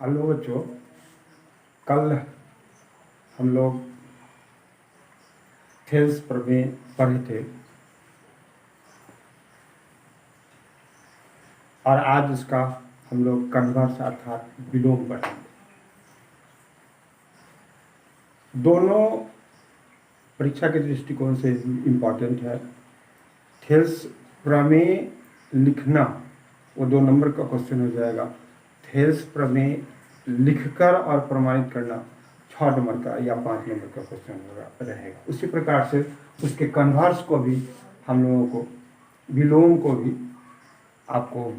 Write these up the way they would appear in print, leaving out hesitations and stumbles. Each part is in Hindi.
हेलो बच्चों, कल हम लोग थेल्स प्रमेय पढ़े थे और आज उसका हम लोग कन्वर्स अर्थात विलोम पढ़ेंगे। दोनों परीक्षा के दृष्टिकोण से इम्पॉर्टेंट है। थेल्स प्रमेय लिखना वो 2 नंबर का क्वेश्चन हो जाएगा। थेल्स प्रमेय लिखकर और प्रमाणित करना 6 नंबर का या 5 नंबर का क्वेश्चन रहेगा। उसी प्रकार से उसके कन्वर्स को भी हम लोगों को, विलोम को भी आपको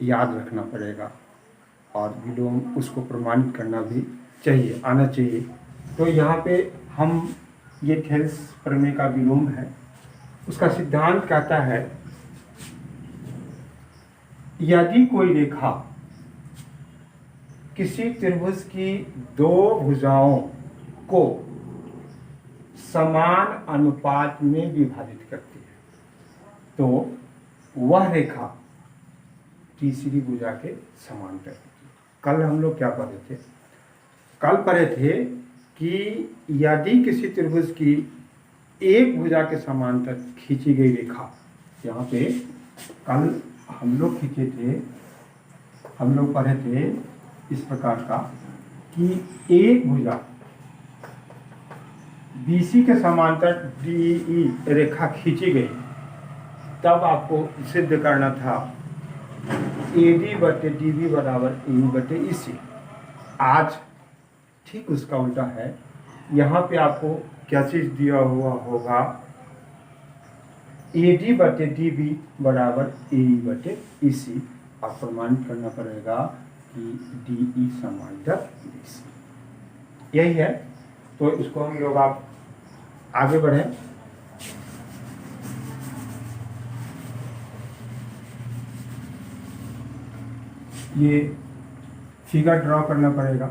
याद रखना पड़ेगा और विलोम उसको प्रमाणित करना भी चाहिए, आना चाहिए। तो यहाँ पे हम ये थेल्स प्रमेय का विलोम है। उसका सिद्धांत कहता है, यदि कोई रेखा किसी त्रिभुज की 2 भुजाओं को समान अनुपात में विभाजित करती है तो वह रेखा तीसरी भुजा के समांतर होती है। कल हम लोग क्या पढ़े थे? कल पढ़े थे कि यदि किसी त्रिभुज की एक भुजा के समांतर खींची गई रेखा, यहाँ पे कल हम लोग खींचे थे, हम लोग पढ़े थे इस प्रकार का कि एक भुजा BC के समांतर DE रेखा खींची गई, तब आपको सिद्ध करना था AD/DB बराबर AE/EC। आज ठीक उसका उल्टा है। यहाँ पे आपको क्या चीज दिया हुआ होगा? AD/DB बराबर AE/EC। आप प्रमाणित करना पड़ेगा कि DE समांतर BC, यही है। तो इसको हम लोग आप आगे बढ़े। ये फिगर ड्रॉ करना पड़ेगा।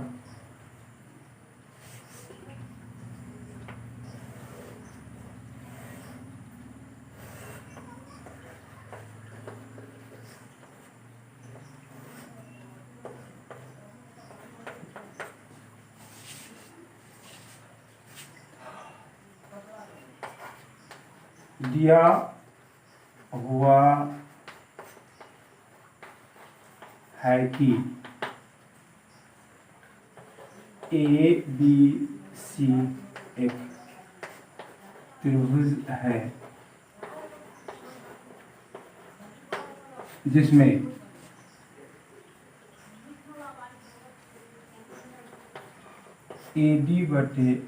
दिया हुआ है कि ABC एक त्रिभुज है जिसमें AD/BD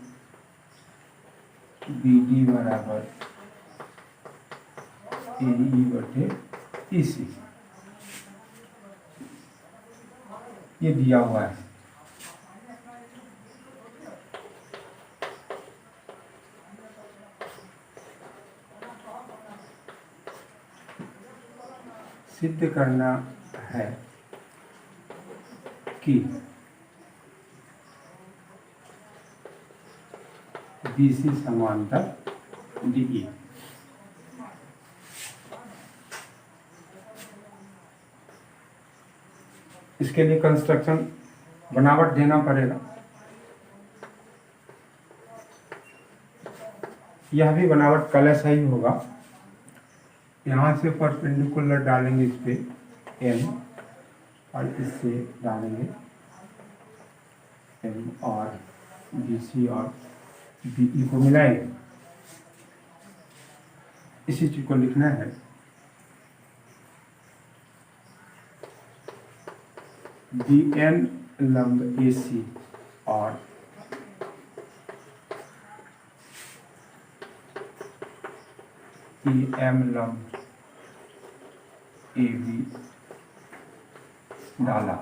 बराबर AE/EC, ये दिया हुआ है। सिद्ध करना है कि BC समांतर DE। इसके लिए कंस्ट्रक्शन बनावट देना पड़ेगा। यह भी बनावट कल ऐसा ही होगा। यहाँ से परपेंडिकुलर डालेंगे इस पे M और इससे डालेंगे M और BC और BE को मिलाएंगे। इसी चीज को लिखना है। BN लंब AC और EM लंब AB डाला।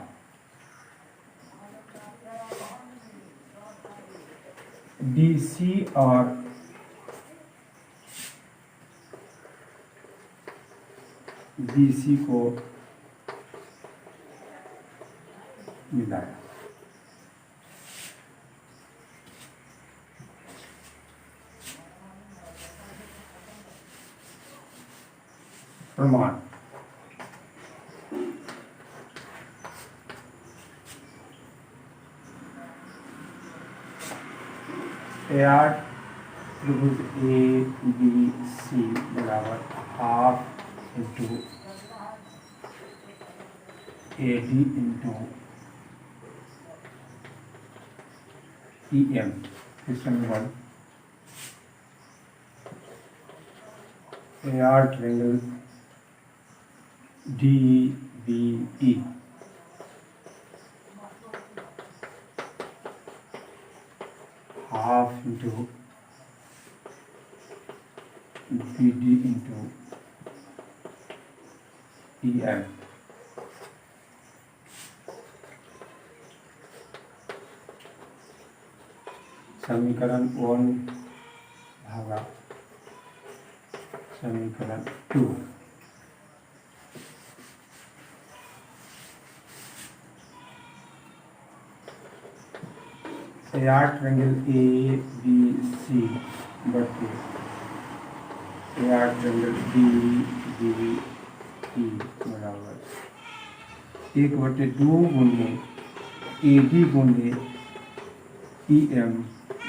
DC और BC को मिलाया। प्रमाण ए आर त्रिभुज ए बी सी बराबर half into A D into E M. Question 1, A R triangle D B E half into B D into E M. समीकरण 1 भागा समीकरण 2। A R triangle A B C बटे A R triangle D B E बराबर 1/2 गुने ए डी गुने ई एम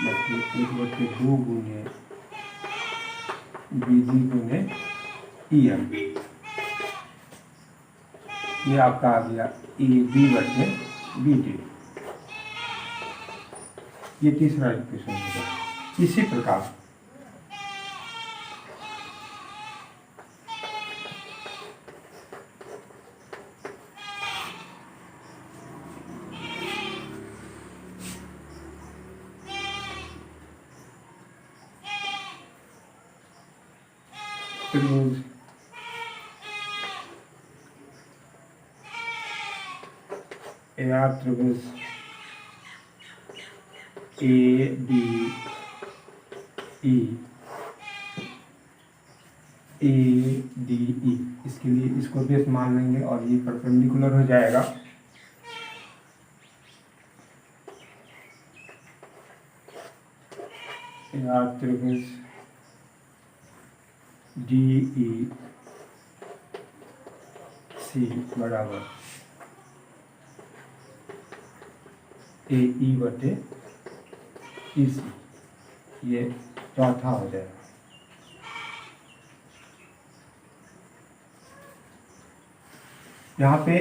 बटे 1/2 गुने बी डी गुने ई एम। ये आपका आ गया ए बी बटे बी डी। ये तीसरा इक्वेशन होगा। इसी प्रकार त्रिभुज ए आर त्रिभुज ए डी ई ए डी ई, इसके लिए इसको बेस मान लेंगे और ये परपेंडिकुलर हो जाएगा। ए आर त्रिभुज डी ई सी बराबर ए ई बटे ई सी। ये चौथा हो जाएगा। यहाँ पे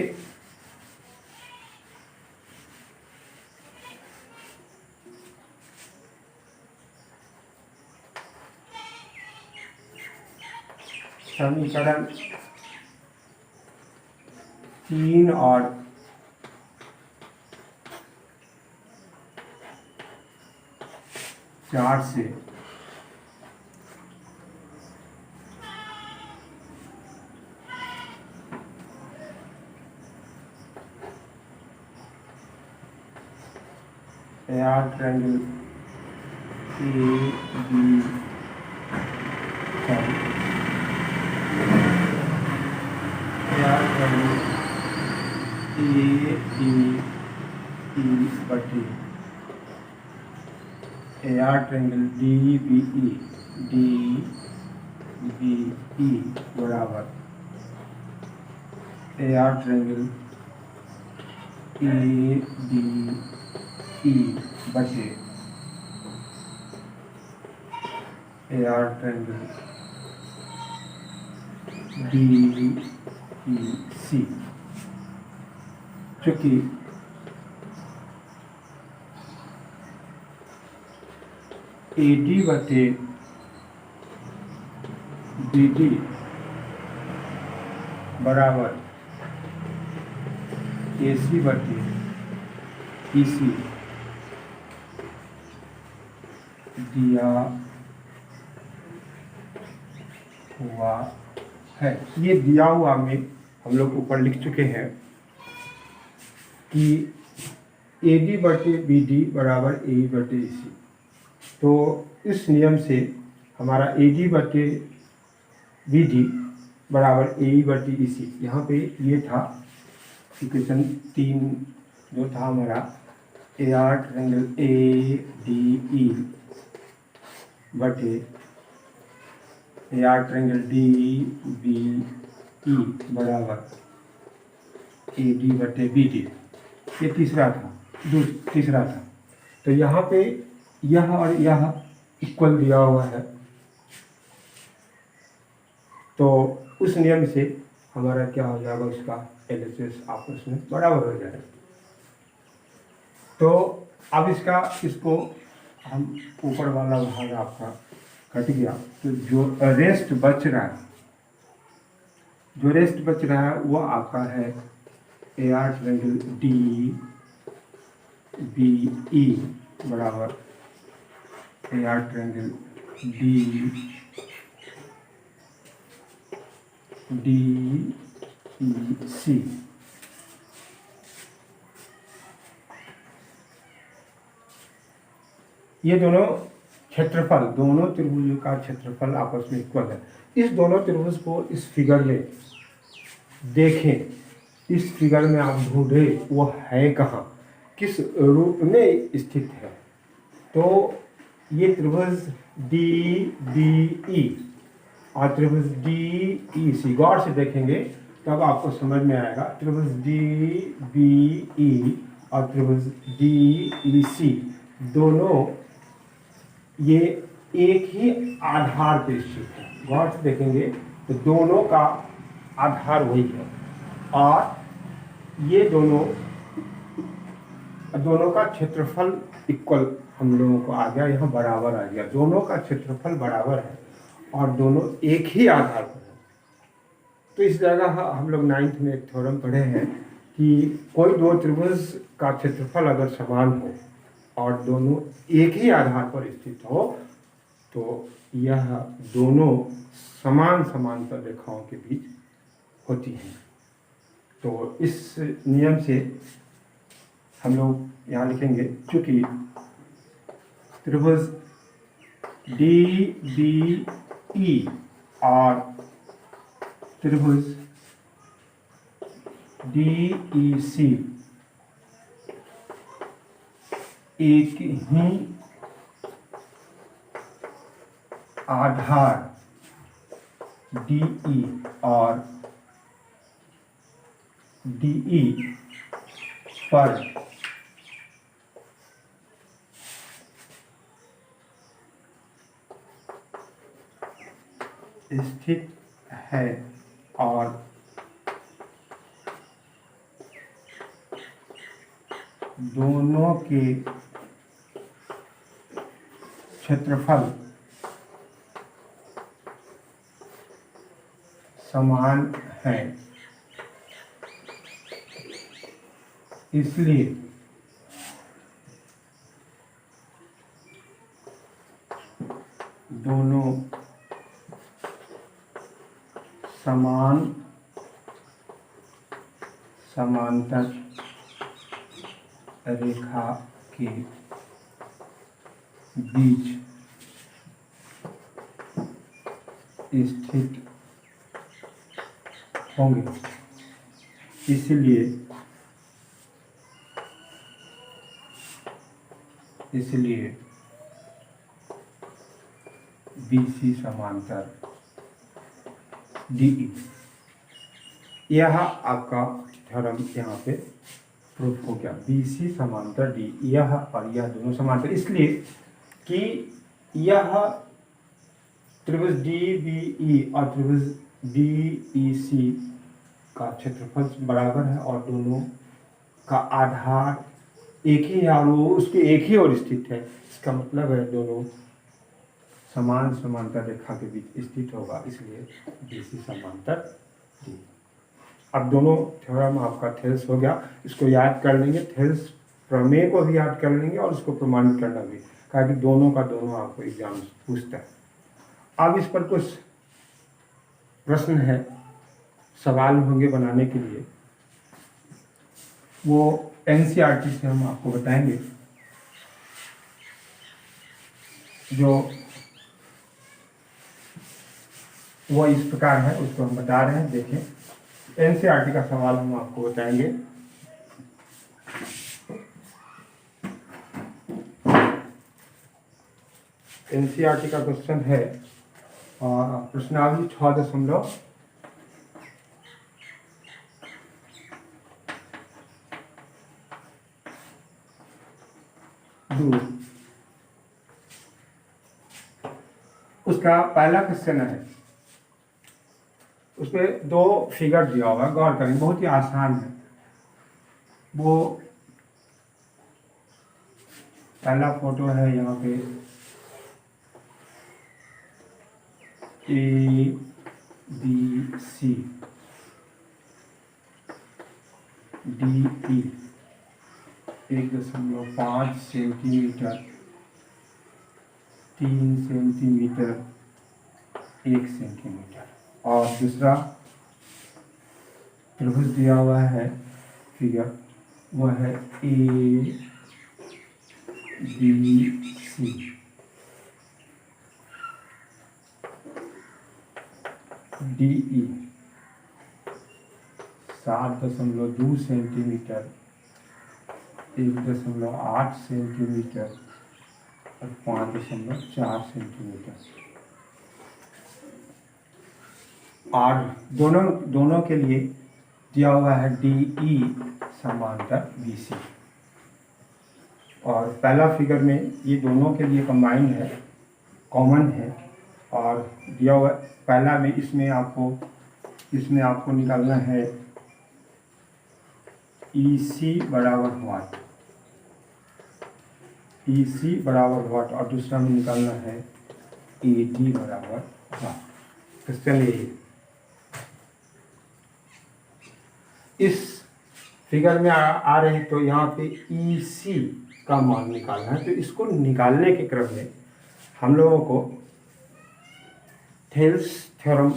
समीकरण 3 और 4 से A R triangle A B A D E बटे A R triangle D B E बराबर A R triangle A D E बटे A R triangle D E C. चूंकि ए डी बटे बी डी बराबर ए सी बटे ई सी दिया हुआ है। ये दिया हुआ में हम लोग ऊपर लिख चुके हैं कि ए डी बटे बी डी बराबर ए ई बटे ई सी। तो इस नियम से हमारा ए डी बटे बी डी बराबर ए ई बटे ई सी। यहाँ पे ये था इक्वेशन 3 जो था हमारा A R triangle A D E बटे A R triangle D B E बराबर ए डी बटे बी डी। ये तीसरा था। तो यहाँ पे यह और यह इक्वल दिया हुआ है, तो उस नियम से हमारा क्या हो जाएगा, उसका LHS आपस में बराबर हो जाएगा। तो अब इसको हम ऊपर वाला भाग आपका कट गया, तो जो रेस्ट बच रहा है वो आपका है AR ट्रायंगल DBE बराबर AR ट्रायंगल DEC। ये दोनों क्षेत्रफल, दोनों त्रिभुजों का क्षेत्रफल आपस में इक्वल है। इस दोनों त्रिभुज को इस फिगर में देखें, इस फिगर में आप ढूंढें वो है कहाँ, किस रूप में स्थित है। तो ये त्रिभुज DBE और त्रिभुज DEC गौर से देखेंगे तब आपको समझ में आएगा। त्रिभुज DBE और त्रिभुज DEC दोनों ये एक ही आधार पे स्थित है। गौर से देखेंगे तो दोनों का आधार वही है, और ये दोनों का क्षेत्रफल इक्वल हम लोगों को आ गया, यहाँ बराबर आ गया। दोनों का क्षेत्रफल बराबर है और दोनों एक ही आधार पर है। तो इस जगह हम लोग 9th में एक थ्योरम पढ़े हैं कि कोई दो त्रिभुज का क्षेत्रफल अगर समान हो और दोनों एक ही आधार पर स्थित हो, तो यह दोनों समान समांतर रेखाओं के बीच होती हैं। तो इस नियम से हम लोग यहाँ लिखेंगे, चूंकि त्रिभुज DBE और त्रिभुज DEC एक ही आधार DE और DE पर स्थित है और दोनों के क्षेत्रफल समान है, इसलिए दोनों समांतर रेखा के बीच स्थित होंगे, इसलिए BC समांतर DE। यह आपका थ्योरम यहाँ पे प्रूफ हो गया। BC समांतर DE, यह और यह दोनों समांतर, इसलिए कि यह त्रिभुज DBE और त्रिभुज DEC का क्षेत्रफल बराबर है और दोनों का आधार एक ही है और वो उसके एक ही ओर स्थित है। इसका मतलब है दोनों समांतर रेखा के बीच स्थित होगा, इसलिए BC समांतर DE। अब दोनों थ्योरम आपका थेल्स हो गया, इसको याद कर लेंगे। थेल्स प्रमेय को भी याद कर लेंगे और उसको प्रमाणित करना भी, क्योंकि दोनों का दोनों आपको एग्जाम पूछता है। अब इस पर कुछ प्रश्न है, सवाल होंगे बनाने के लिए, वो NCERT से हम आपको बताएंगे। जो वो इस प्रकार है, उसको हम बता रहे हैं। देखें, NCERT का सवाल हम आपको बताएंगे। NCERT का क्वेश्चन है प्रश्नावली 6.2। उसका पहला क्वेश्चन है, उसमें 2 फिगर दिया हुआ है, गौर करें, बहुत ही आसान है। वो पहला फोटो है यहाँ पे ABC DE 1.5 centimetre, 3 centimetre, 1 centimetre. और दूसरा त्रिभुज दिया हुआ है फिगर, वह है ABC DE 7.2 सेंटीमीटर, 1.8 सेंटीमीटर और 5.4 सेंटीमीटर। और दोनों के लिए दिया हुआ है DE समांतर BC। और पहला फिगर में ये दोनों के लिए कंबाइन है, कॉमन है। और दिया हुआ पहला में इसमें आपको निकालना है EC बराबर व्हाट, EC बराबर व्हाट, और दूसरा में निकालना है AD बराबर व्हाट। तो चलिए इस फिगर में आ रहे हैं, तो यहाँ पे EC का मान निकालना है। तो इसको निकालने के क्रम में हम लोगों को थेल्स थ्योरम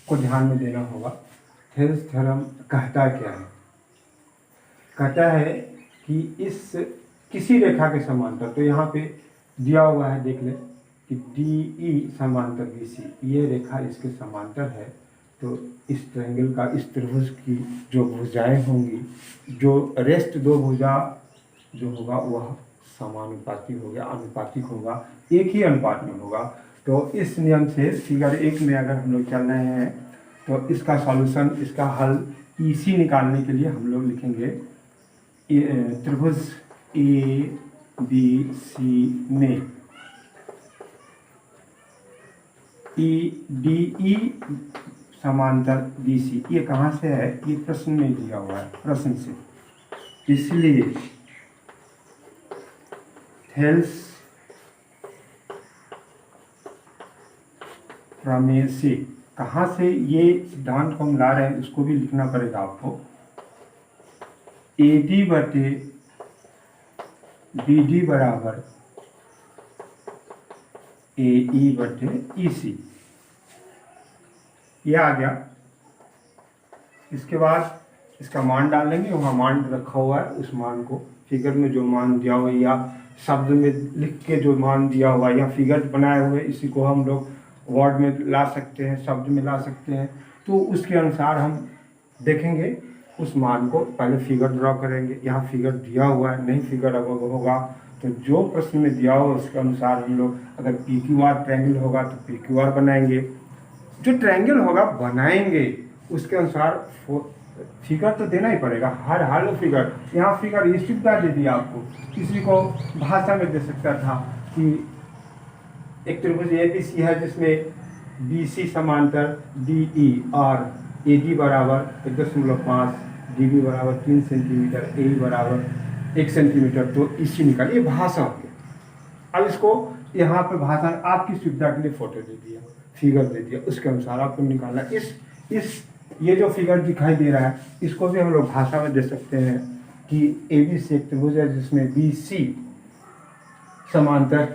को ध्यान में देना होगा। थेल्स थ्योरम कहता क्या है? कहता है कि इस किसी रेखा के समांतर, तो यहाँ पे दिया हुआ है, देख ले कि DE समांतर BC, ये रेखा इसके समांतर है। तो इस ट्रायंगल का, इस त्रिभुज की जो भुजाएं होंगी, जो रेस्ट 2 भुजा जो होगा वह समानुपाती हो गया, अनुपातिक होगा, एक ही अनुपात में होगा। तो इस नियम से फिगर 1 में अगर हम लोग चल रहे हैं तो इसका सॉल्यूशन, इसका हल EC निकालने के लिए हम लोग लिखेंगे त्रिभुज ABC में DE समांतर BC, ये कहाँ से है? ये प्रश्न में दिया हुआ है, प्रश्न से। इसलिए थेल्स प्रमेय से, कहाँ से ये सिद्धांत को हम ला रहे हैं उसको भी लिखना पड़ेगा आपको। AD बटे BD बराबर AE बटे EC, ये आ गया। इसके बाद इसका मान डाल लेंगे, वहाँ मान रखा हुआ है, उस मान को फिगर में जो मान दिया हुआ है या शब्द में लिख के जो मान दिया हुआ है या फिगर बनाए हुए, इसी को हम लोग वर्ड में ला सकते हैं, शब्द में ला सकते हैं। तो उसके अनुसार हम देखेंगे, उस मान को पहले फिगर ड्रॉ करेंगे। यहाँ फिगर दिया हुआ है, नहीं फिगर अगर होगा तो जो प्रश्न में दिया हुआ उसके अनुसार हम लोग, अगर PQR ट्रायंगल होगा तो PQR बनाएंगे, जो ट्रायंगल होगा बनाएंगे, उसके अनुसार फिगर तो देना ही पड़ेगा, हर हाल फिगर। यहाँ फिगर ये सुविधा दे दिया आपको, किसी को भाषा में दे सकता था कि एक त्रिभुज ABC है जिसमें BC समांतर DE और AD बराबर 1.5, DB बराबर 3 सेंटीमीटर, AE बराबर 1 सेंटीमीटर, तो EC निकाल, ये भाषा हो गया। अब इसको यहाँ पे भाषा आपकी सुविधा के लिए फोटो दे दिया, फिगर दे दिया, उसके अनुसार आपको निकालना। इस ये जो फिगर दिखाई दे रहा है, इसको भी हम लोग भाषा में दे सकते हैं कि ABC एक त्रिभुज है जिसमें BC समांतर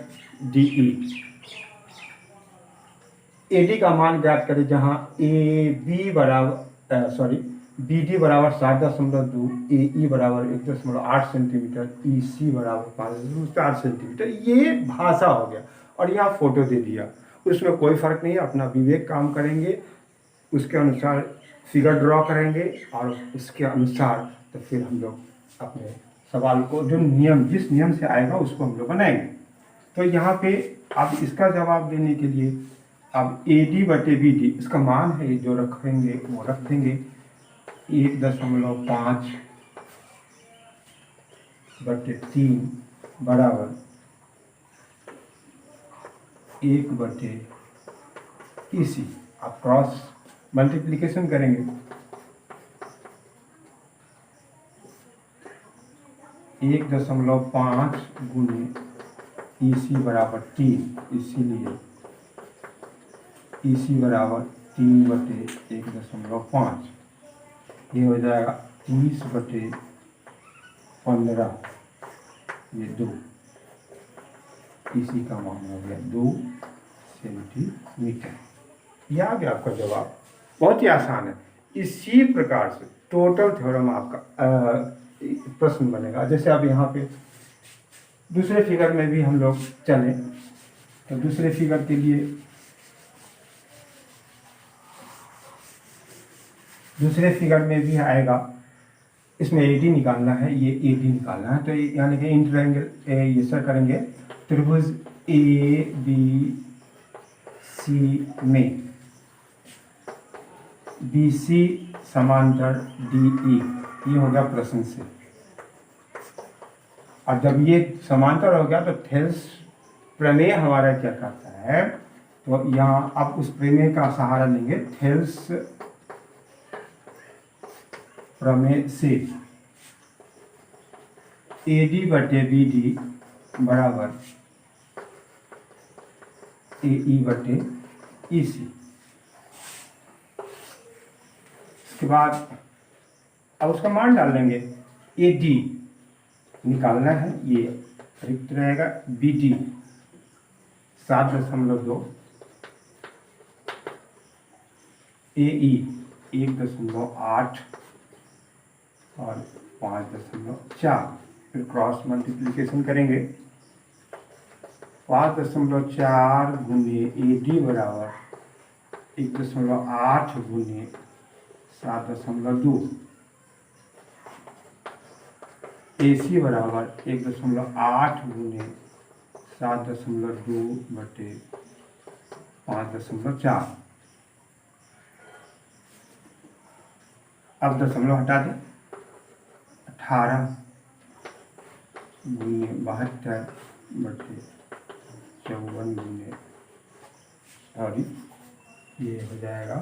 DE, AD का मान ज्ञात करें, जहाँ BD बराबर 7.2, AE बराबर 1.8 सेंटीमीटर, EC बराबर 5.4 सेंटीमीटर। ये भाषा हो गया और यह फोटो दे दिया, उसमें कोई फर्क नहीं है, अपना विवेक काम करेंगे, उसके अनुसार फिगर ड्रॉ करेंगे और उसके अनुसार तो फिर हम लोग अपने सवाल को जो नियम, जिस नियम से आएगा उसको हम लोग बनाएंगे। तो यहाँ पे अब इसका जवाब देने के लिए अब AD बटे BD, इसका मान है जो रखेंगे वो रख देंगे 1.5 बटे 3 बराबर 1 बटे EC। आप क्रॉस मल्टीप्लिकेशन करेंगे, 1.5 गुने EC बराबर 3, इसीलिए EC बराबर 3/1.5, ये हो जाएगा 30/15, ये 2, EC का मान हो गया 2 सेंटीमीटर। ये आ गया आपका जवाब। बहुत ही आसान है। इसी प्रकार से टोटल थ्योरम आपका प्रश्न बनेगा। जैसे अब यहाँ पे दूसरे फिगर में भी हम लोग चले, तो दूसरे फिगर के लिए दूसरे फिगर में भी आएगा, इसमें AD निकालना है, ये AD निकालना है। तो यानी कि इन ट्रायंगल ये सर करेंगे त्रिभुज ABC में BC समांतर DE, ये हो गया प्रश्न से। और जब ये समांतर हो गया तो थेल्स प्रमेय हमारा क्या कहता है, तो यहाँ आप उस प्रमेय का सहारा लेंगे। थेल्स प्रमेय से AD/BD बराबर AE/EC। इसके बाद अब उसका मान डाल देंगे। AD निकालना है, ये रिक्त रहेगा। BD 7.2, AE 1.8 और 5.4। फिर क्रॉस मल्टीप्लिकेशन करेंगे, 5.4 गुने AD बराबर 1.8 गुने 7.2, AC बराबर 1.8 गुने 7.2/5.4। अब दशमलव हटा दें, 18 गुने 72/54 गुने, और ये हो जाएगा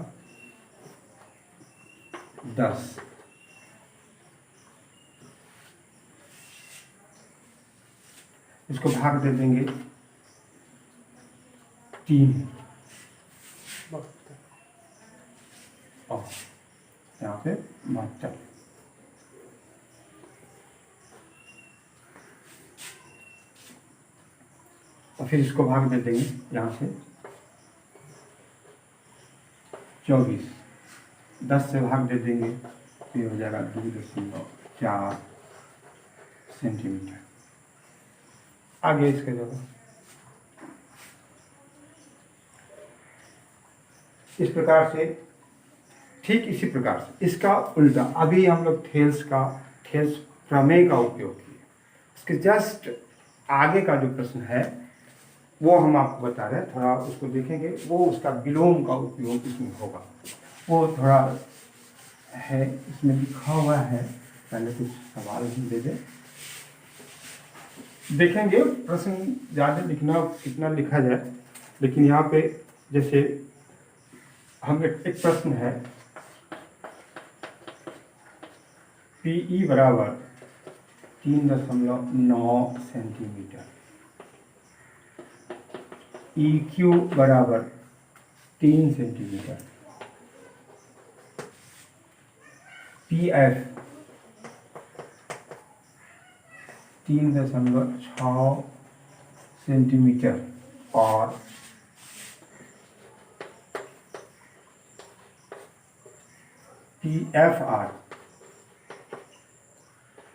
10। इसको भाग दे देंगे 3, और यहाँ पे 72। और फिर इसको भाग दे देंगे यहाँ से 24, 10 से भाग दे देंगे, ये हो जाएगा 2.4 सेंटीमीटर। आगे इसके जगह इस प्रकार से, ठीक इसी प्रकार से इसका उल्टा। अभी हम लोग थेल्स प्रमेय का उपयोग किए। इसके जस्ट आगे का जो प्रश्न है वो हम आपको बता रहे हैं, थोड़ा उसको देखेंगे। वो उसका विलोम का उपयोग इसमें होगा, वो थोड़ा है इसमें लिखा हुआ है। पहले कुछ सवाल ही दे दें, देखेंगे प्रश्न ज़्यादा लिखना कितना लिखा जाए। लेकिन यहाँ पे जैसे हम एक प्रश्न है, PE बराबर 3.9 सेंटीमीटर, EQ बराबर 3 सेंटीमीटर, PF 3.6 सेंटीमीटर और PFR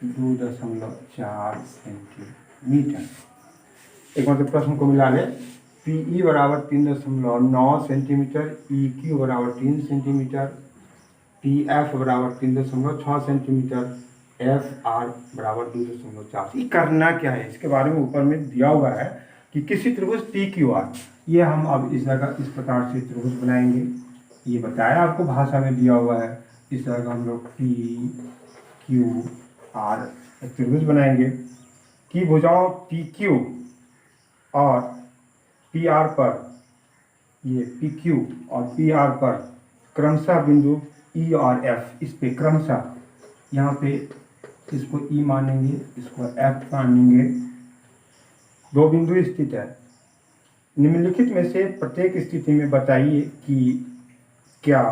2.4 सेंटीमीटर। एक मतलब प्रश्न को मिला ले, PE बराबर 3.9 सेंटीमीटर, EQ बराबर 3 सेंटीमीटर, PF बराबर 3.6 सेंटीमीटर, FR बराबर 2.4। ये करना क्या है, इसके बारे में ऊपर में दिया हुआ है कि किसी त्रिभुज PQR, ये हम अब इस जगह इस प्रकार से त्रिभुज बनाएंगे। ये बताया आपको, भाषा में दिया हुआ है। इस जगह हम लोग PQR एक त्रिभुज बनाएंगे कि भुजाओं PQ और PR पर ये पी क्यू और पी आर पर क्रमशः बिंदु ई और एफ, इस पे क्रमशः यहाँ पे इसको ई मानेंगे, इसको एफ मानेंगे, दो बिंदु स्थित है। निम्नलिखित में से प्रत्येक स्थिति में बताइए कि क्या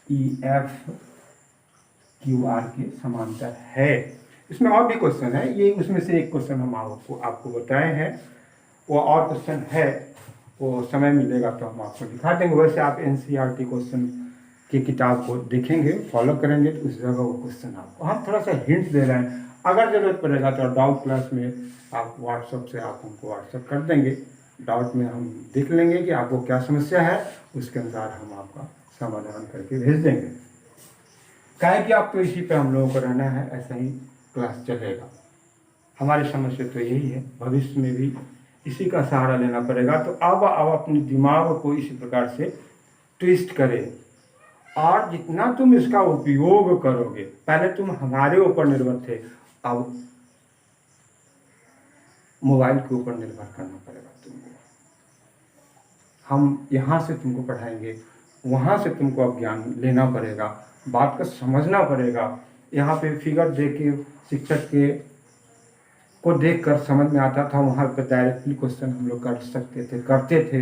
ई एफ क्यू आर के समांतर है। इसमें और भी क्वेश्चन है, ये उसमें से एक क्वेश्चन हम आपको बताए हैं। वो और क्वेश्चन है, वो समय मिलेगा तो हम आपको दिखा देंगे। वैसे आप एनसीईआरटी क्वेश्चन की किताब को देखेंगे, फॉलो करेंगे तो उस जगह वो क्वेश्चन आपको हम थोड़ा सा हिंट दे रहे हैं। अगर ज़रूरत पड़ेगा तो डाउट क्लास में आप व्हाट्सएप से आप हमको व्हाट्सएप कर देंगे। डाउट में हम देख लेंगे कि आपको क्या समस्या है, उसके अनुसार हम आपका समाधान करके भेज देंगे। काहे कि आप तो इसी पे हम लोगों को रहना है, ऐसा ही क्लास चलेगा। हमारी समस्या तो यही है, भविष्य में भी इसी का सहारा लेना पड़ेगा। तो अब अपने दिमाग को इसी प्रकार से ट्विस्ट करें, और जितना तुम इसका उपयोग करोगे, पहले तुम हमारे ऊपर निर्भर थे, अब मोबाइल के ऊपर निर्भर करना पड़ेगा तुमको। हम यहाँ से तुमको पढ़ाएंगे, वहाँ से तुमको अब ज्ञान लेना पड़ेगा, बात को समझना पड़ेगा। यहाँ पे फिगर देख के शिक्षक के को देखकर समझ में आता था, वहाँ पे डायरेक्टली क्वेश्चन हम लोग कर सकते थे, करते थे।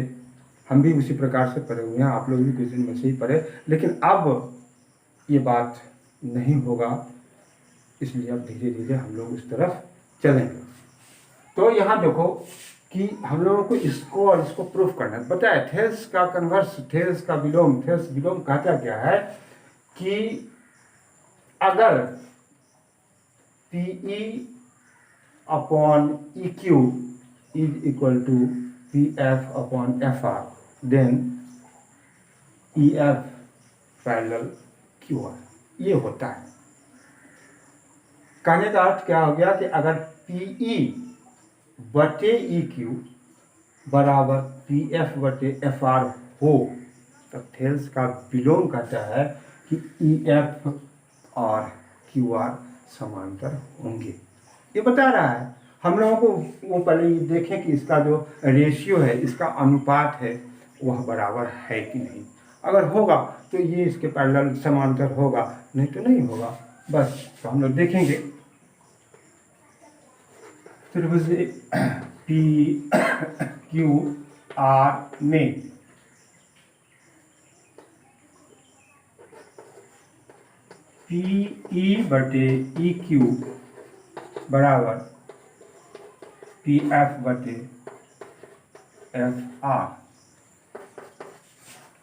हम भी उसी प्रकार से पढ़े हुए हैं, आप लोग भी कुछ दिन में से ही पढ़े, लेकिन अब ये बात नहीं होगा। इसलिए अब धीरे धीरे हम लोग उस तरफ चलेंगे। तो यहाँ देखो कि हम लोगों को इसको और इसको प्रूफ करना है। बताया थेल्स का कन्वर्स, थेल्स का विलोम, थेल्स विलोम कहता क्या है कि अगर PE upon EQ is equal to PF upon FR, then EF parallel QR, ये होता है। कहने का अर्थ क्या हो गया कि अगर PE बटे EQ बराबर PF बटे FR हो, तो थेल्स का विलोम कहता है कि EF और QR समांतर होंगे। ये बता रहा है हम लोगों को। वो पहले ये देखें कि इसका जो रेशियो है, इसका अनुपात है, वह बराबर है कि नहीं। अगर होगा तो ये इसके पैरेलल समांतर होगा, नहीं तो नहीं होगा। बस तो हम लोग देखेंगे। त्रिभुज PQR में PE बटे EQ बराबर PF बटे FR।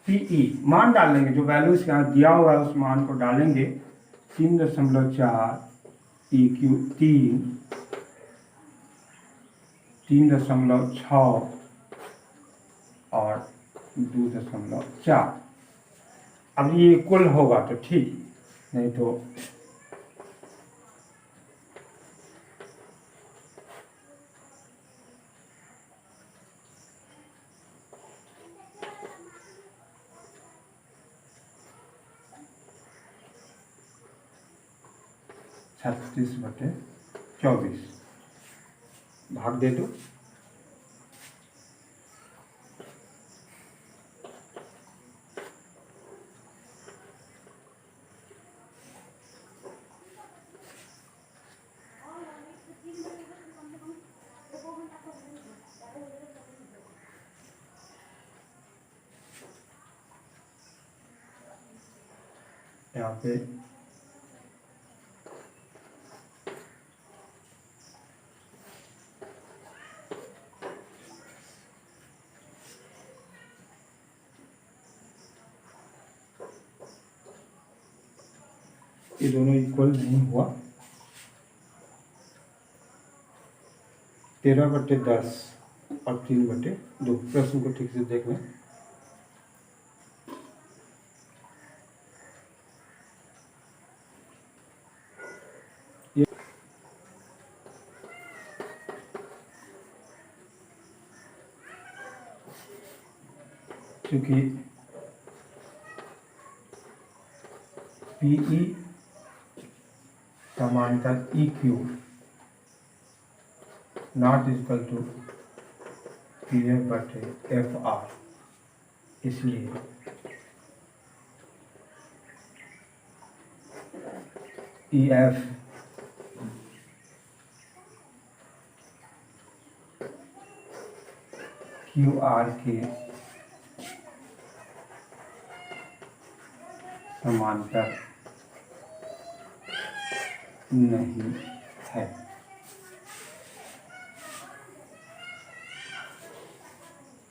PE मान डालेंगे, जो वैल्यूज यहाँ दिया हुआ है उस मान को डालेंगे। 3.4, EQ 3.6 और 2.4। अब ये इक्वल होगा तो ठीक, नहीं तो छत्तीस बटे 24 भाग दे दो। यहाँ पे ये दोनों इक्वल नहीं हुआ। 13/10 और 3/2। प्रश्न को ठीक से देख लें। क्योंकि PE समांतर EQ not equal to PF बटे FR, इसलिए EF QR के समांतर नहीं है।